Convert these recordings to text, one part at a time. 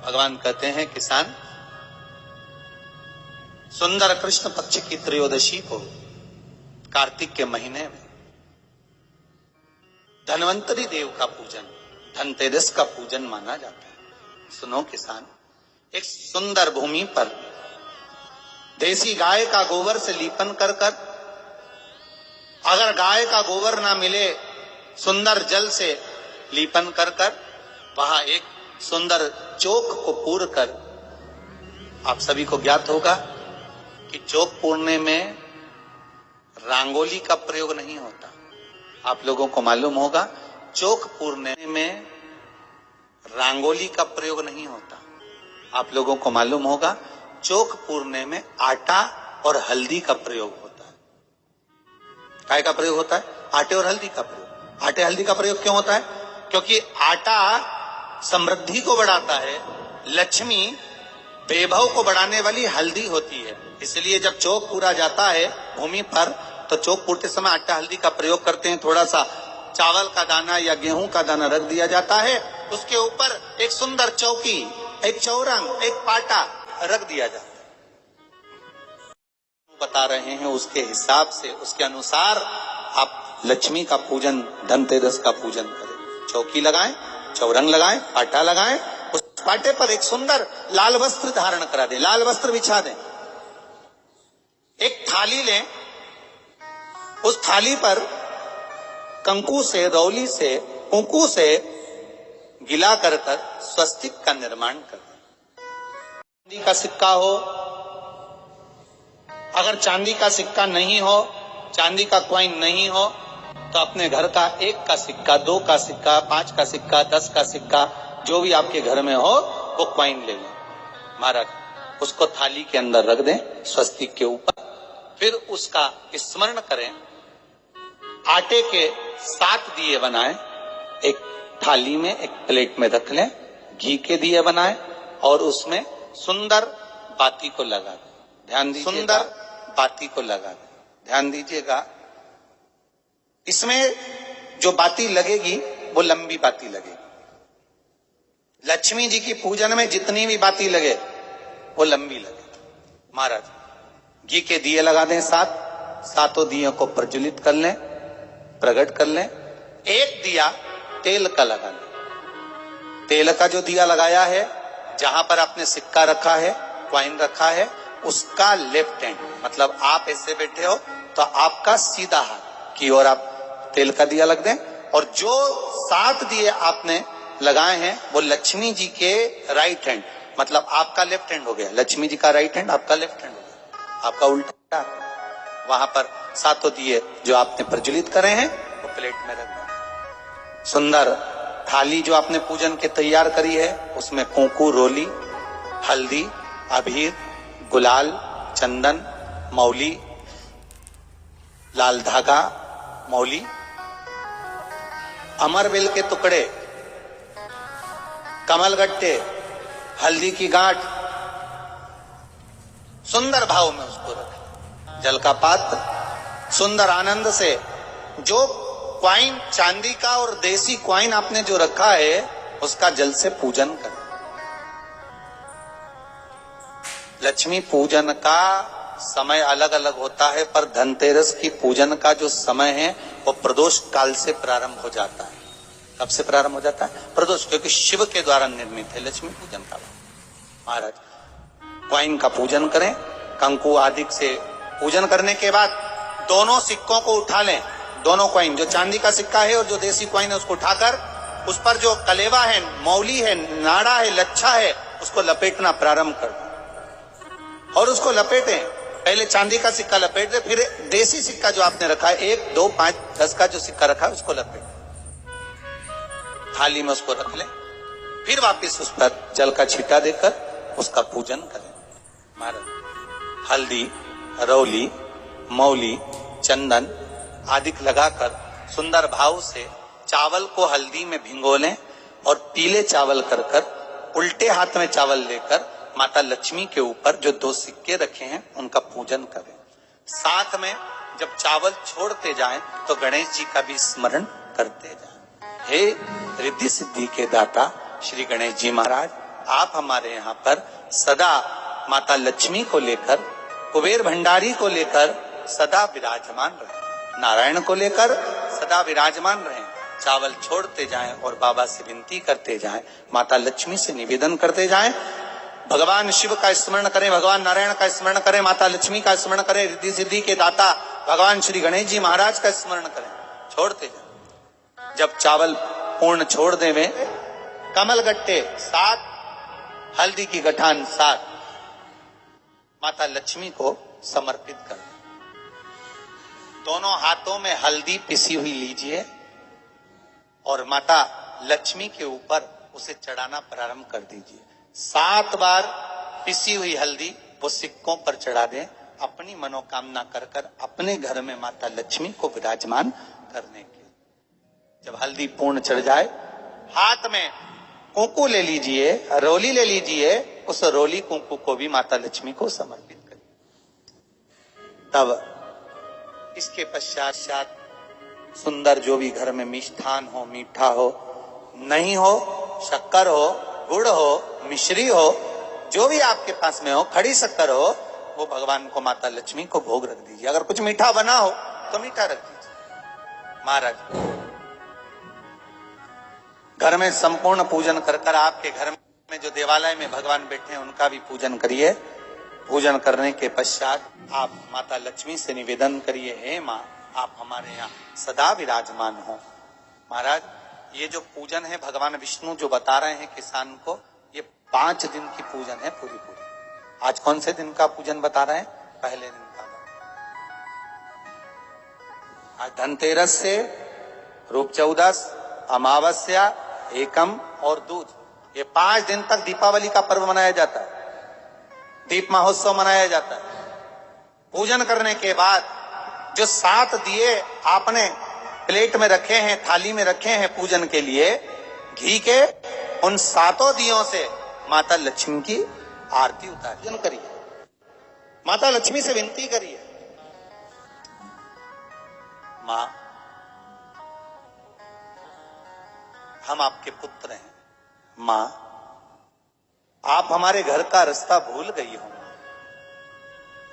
भगवान कहते हैं किसान, सुंदर कृष्ण पक्ष की त्रयोदशी को कार्तिक के महीने में धन्वंतरी देव का पूजन, धनतेरस का पूजन माना जाता है। सुनो किसान, एक सुंदर भूमि पर देसी गाय का गोबर से लीपन कर कर, अगर गाय का गोबर ना मिले सुंदर जल से लीपन कर कर, वहां एक सुंदर चौक को पूर कर, आप सभी को ज्ञात होगा कि चौक पूरने में रंगोली का प्रयोग नहीं होता। आप लोगों को मालूम होगा चौक पूरने में रंगोली का प्रयोग नहीं होता। आप लोगों को मालूम होगा चौक पूरने में आटा और हल्दी का प्रयोग होता है। काय का प्रयोग होता है? आटे और हल्दी का प्रयोग। आटे हल्दी का प्रयोग क्यों होता है? क्योंकि आटा समृद्धि को बढ़ाता है, लक्ष्मी वैभव को बढ़ाने वाली हल्दी होती है। इसलिए जब चौक पूरा जाता है भूमि पर, तो चौक पूरते समय आटा हल्दी का प्रयोग करते हैं। थोड़ा सा चावल का दाना या गेहूं का दाना रख दिया जाता है, उसके ऊपर एक सुंदर चौकी, एक चौरंग, एक पाटा रख दिया जाता है। बता रहे हैं उसके हिसाब से, उसके अनुसार आप लक्ष्मी का पूजन, धनतेरस का पूजन करें। चौकी लगाएं, चौरंग लगाएं, पाटा लगाएं, उस पाटे पर एक सुंदर लाल वस्त्र धारण करा दें, लाल वस्त्र बिछा दें। एक थाली लें, उस थाली पर कंकु से, रौली से, कुंकू से गिला कर कर स्वस्तिक का निर्माण कर दें। चांदी का सिक्का हो, अगर चांदी का सिक्का नहीं हो, चांदी का कॉइन नहीं हो, तो अपने घर का 1 का सिक्का, 2 का सिक्का, 5 का सिक्का, 10 का सिक्का, जो भी आपके घर में हो वो कॉइन ले लें महाराज, उसको थाली के अंदर रख दें स्वस्तिक के ऊपर। फिर उसका स्मरण करें, आटे के 7 दिए बनाएं, एक थाली में, एक प्लेट में रख लें, घी के दिए बनाएं और उसमें सुंदर बाती को लगा दें। ध्यान दीजिएगा, सुंदर बाती को लगा दें, ध्यान दीजिएगा। इसमें जो बाती लगेगी वो लंबी बाती लगेगी। लक्ष्मी जी की पूजन में जितनी भी बाती लगे वो लंबी लगे। महाराज घी के दिए लगा दें 7, 7 दियों को प्रज्वलित कर लें, प्रकट कर लें। एक दिया तेल का लगा लें। तेल का जो दिया लगाया है, जहां पर आपने सिक्का रखा है, कॉइन रखा है, उसका लेफ्ट हैंड, मतलब आप ऐसे बैठे हो तो आपका सीधा हाथ की ओर आप तेल का दिया लग दें। और जो 7 दिए आपने लगाए हैं वो लक्ष्मी जी के राइट हैंड, मतलब आपका लेफ्ट हैंड हो गया, लक्ष्मी जी का राइट हैंड, आपका लेफ्ट हैंड हो गया, आपका उल्टा। वहां पर 7 दिए जो आपने प्रज्वलित करे हैं वो प्लेट में रख दें। सुंदर थाली जो आपने पूजन के तैयार करी है, उसमें कुंकू, रोली, हल्दी, अबीर, गुलाल, चंदन, मौली, लाल धागा, मौली, अमरबेल के टुकड़े, कमलगट्टे, हल्दी की गांठ, सुंदर भाव में उसको रखें। जल का पात्र, सुंदर आनंद से जो क्वाइन चांदी का और देसी क्वाइन आपने जो रखा है उसका जल से पूजन करें। लक्ष्मी पूजन का समय अलग अलग होता है, पर धनतेरस की पूजन का जो समय है वो प्रदोष काल से प्रारंभ हो जाता है। कब से प्रारंभ हो जाता है? प्रदोष, क्योंकि शिव के द्वारा निर्मित है लक्ष्मी पूजन का। महाराज क्वाइन का पूजन करें, कंकु आदि से पूजन करने के बाद दोनों सिक्कों को उठा लें। दोनों कॉइन, जो चांदी का सिक्का है और जो देसी कॉइन है, उसको उठाकर उस पर जो कलेवा है, मौली है, नाड़ा है, लच्छा है, उसको लपेटना प्रारंभ कर दें और उसको लपेटें। पहले चांदी का सिक्का लपेट दे, फिर देसी सिक्का जो आपने रखा है 1, 2, 5, 10 का जो सिक्का रखा है उसको लपेट थाली में उसको रख लें। फिर वापस उस पर जल का छींटा देकर उसका पूजन करें। महाराज हल्दी, रौली, मौली, चंदन आदि लगाकर सुंदर भाव से चावल को हल्दी में भिगो लें और पीले चावल कर कर उल्टे हाथ में चावल लेकर माता लक्ष्मी के ऊपर जो 2 सिक्के रखे हैं उनका पूजन करें। साथ में जब चावल छोड़ते जाएं तो गणेश जी का भी स्मरण करते जाएं। हे रिद्धि सिद्धि के दाता श्री गणेश जी महाराज, आप हमारे यहाँ पर सदा माता लक्ष्मी को लेकर, कुबेर भंडारी को लेकर सदा विराजमान रहे, नारायण को लेकर सदा विराजमान रहे। चावल छोड़ते जाएं और बाबा से विनती करते जाएं, माता लक्ष्मी से निवेदन करते जाएं, भगवान शिव का स्मरण करें, भगवान नारायण का स्मरण करें, माता लक्ष्मी का स्मरण करें, रिद्धि सिद्धि के दाता भगवान श्री गणेश जी महाराज का स्मरण करें, छोड़ते जाएं। जब चावल पूर्ण छोड़ देवे, कमल गट्टे 7, हल्दी की गठान 7 माता लक्ष्मी को समर्पित कर दें। दोनों हाथों में हल्दी पिसी हुई लीजिए और माता लक्ष्मी के ऊपर उसे चढ़ाना प्रारंभ कर दीजिए। 7 बार पिसी हुई हल्दी वो सिक्कों पर चढ़ा दें, अपनी मनोकामना कर कर अपने घर में माता लक्ष्मी को विराजमान करने के। जब हल्दी पूर्ण चढ़ जाए, हाथ में कुंकू ले लीजिए, रोली ले लीजिए, उस रोली कुंकू को भी माता लक्ष्मी को समर्पित करिए। तब इसके पश्चात सुंदर जो भी घर में मिष्ठान हो, मीठा हो, नहीं हो, शक्कर हो, गुड़ हो, मिश्री हो, जो भी आपके पास में हो, खड़ी शक्कर हो, वो भगवान को माता लक्ष्मी को भोग रख दीजिए। अगर कुछ मीठा बना हो तो मीठा रख दीजिए। महाराज घर में संपूर्ण पूजन कर कर, आपके घर में जो देवालय में भगवान बैठे हैं उनका भी पूजन करिए। पूजन करने के पश्चात आप माता लक्ष्मी से निवेदन करिए, हे माँ आप हमारे यहाँ सदा विराजमान हो। महाराज ये जो पूजन है भगवान विष्णु जो बता रहे हैं किसान को, ये 5 दिन की पूजन है पूरी। आज कौन से दिन का पूजन बता रहे हैं? पहले दिन का। आज धनतेरस से रूप चौदस, अमावस्या, एकम और दूज, ये 5 दिन तक दीपावली का पर्व मनाया जाता है, दीप महोत्सव मनाया जाता है। पूजन करने के बाद जो 7 दिए आपने प्लेट में रखे हैं, थाली में रखे हैं पूजन के लिए घी के, उन 7 दियों से माता लक्ष्मी की आरती उतारिए, पूजन करिए, माता लक्ष्मी से विनती करिए, मां हम आपके पुत्र हैं, मां आप हमारे घर का रास्ता भूल गई हो,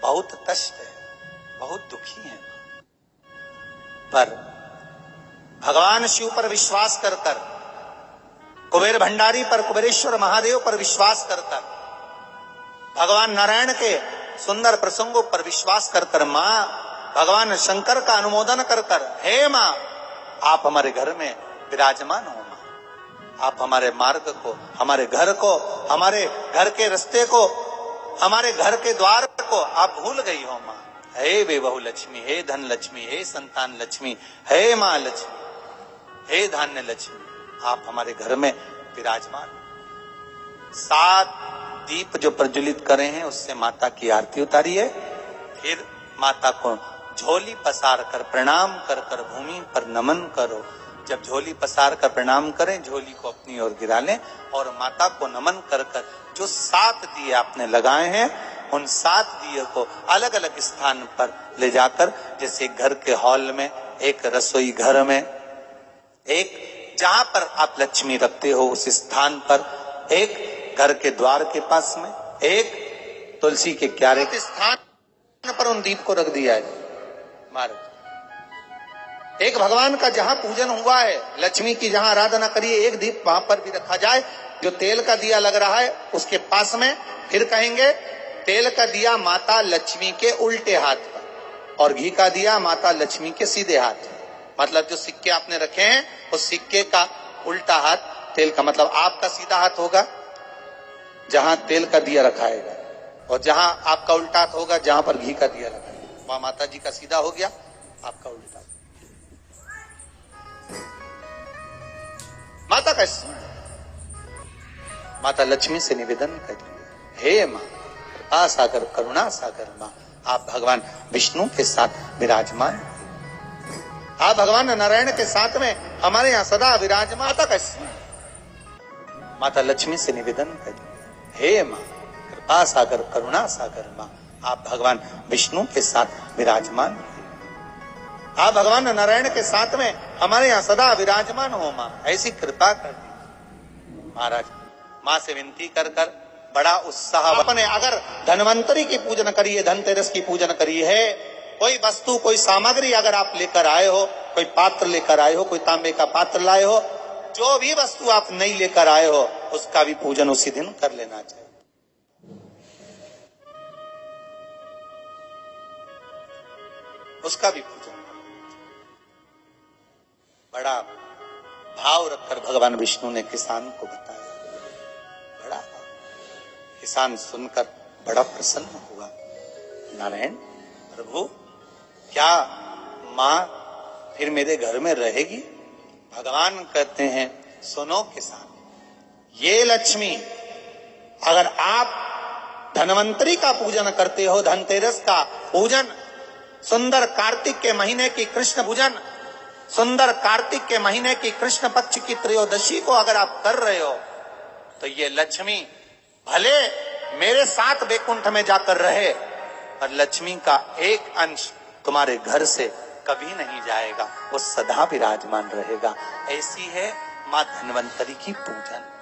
बहुत कष्ट है, बहुत दुखी है, पर भगवान शिव पर विश्वास कर कर, कुबेर भंडारी पर, कुबेरेश्वर महादेव पर विश्वास कर कर, भगवान नारायण के सुंदर प्रसंगों पर विश्वास कर कर, मां भगवान शंकर का अनुमोदन कर कर, हे मां आप हमारे घर में विराजमान हो, मां आप हमारे मार्ग को, हमारे घर को, हमारे घर के रास्ते को, हमारे घर के द्वार को आप भूल गई हो मां। हे बेबहू लक्ष्मी, हे धन लक्ष्मी, हे संतान लक्ष्मी, हे मां लक्ष्मी, हे धान्य लक्ष्मी, आप हमारे घर में विराजमान। 7 दीप जो प्रज्वलित करे हैं उससे माता की आरती उतारिए, फिर माता को झोली पसार कर प्रणाम कर कर भूमि पर नमन करो। जब झोली पसार कर प्रणाम करें, झोली को अपनी ओर गिरा लें और माता को नमन कर कर जो 7 दिए आपने लगाए हैं, उन 7 दिए को अलग अलग स्थान पर ले जाकर, जैसे घर के हॉल में, एक रसोई घर में, एक जहां पर आप लक्ष्मी रखते हो उस स्थान पर, एक घर के द्वार के पास में, एक तुलसी के क्यारे के स्थान पर उन दीप को रख दिया है महाराज। एक भगवान का जहां पूजन हुआ है, लक्ष्मी की जहां आराधना करिए, एक दीप वहां पर भी रखा जाए। जो तेल का दिया लग रहा है उसके पास में, फिर कहेंगे तेल का दिया माता लक्ष्मी के उल्टे हाथ पर और घी का दिया माता लक्ष्मी के सीधे हाथ। मतलब जो सिक्के आपने रखे हैं उस सिक्के का उल्टा हाथ तेल का, मतलब आपका सीधा हाथ होगा जहां तेल का दिया रखाएगा, और जहां आपका उल्टा हाथ होगा जहां पर घी का दिया रखाएगा, वहां माता जी का सीधा हो गया, आपका उल्टा। माता का माता लक्ष्मी से निवेदन करिए, हे मां कृपा सागर, करुणा सागर मां आप भगवान विष्णु के साथ विराजमान, आप भगवान नारायण के साथ में हमारे यहाँ सदा विराजमान। माता लक्ष्मी से निवेदन करिए, हे मां कृपा सागर, करुणा सागर मां आप भगवान विष्णु के साथ विराजमान, आप भगवान नारायण के साथ में हमारे यहाँ सदा विराजमान हो मां, ऐसी कृपा कर दी। महाराज माँ से विनती कर कर बड़ा उत्साह अपने अगर धन्वंतरी की पूजन करिए, धनतेरस की पूजन करी है, कोई वस्तु कोई सामग्री अगर आप लेकर आए हो, कोई पात्र लेकर आए हो, कोई तांबे का पात्र लाए हो, जो भी वस्तु आप नहीं लेकर आए हो उसका भी पूजन उसी दिन कर लेना चाहिए। उसका भी पूजन बड़ा भाव रखकर भगवान विष्णु ने किसान को बताया। बड़ा किसान सुनकर बड़ा प्रसन्न हुआ। नारायण प्रभु, क्या मां फिर मेरे घर में रहेगी? भगवान कहते हैं सुनो किसान, ये लक्ष्मी अगर आप धन्वंतरी का पूजन करते हो, धनतेरस का पूजन, सुंदर कार्तिक के महीने की कृष्ण पूजन, सुंदर कार्तिक के महीने की कृष्ण पक्ष की त्रयोदशी को अगर आप कर रहे हो, तो ये लक्ष्मी भले मेरे साथ वैकुंठ में जाकर रहे, पर लक्ष्मी का एक अंश तुम्हारे घर से कभी नहीं जाएगा, वो सदा विराजमान रहेगा। ऐसी है मां धन्वंतरी की पूजन।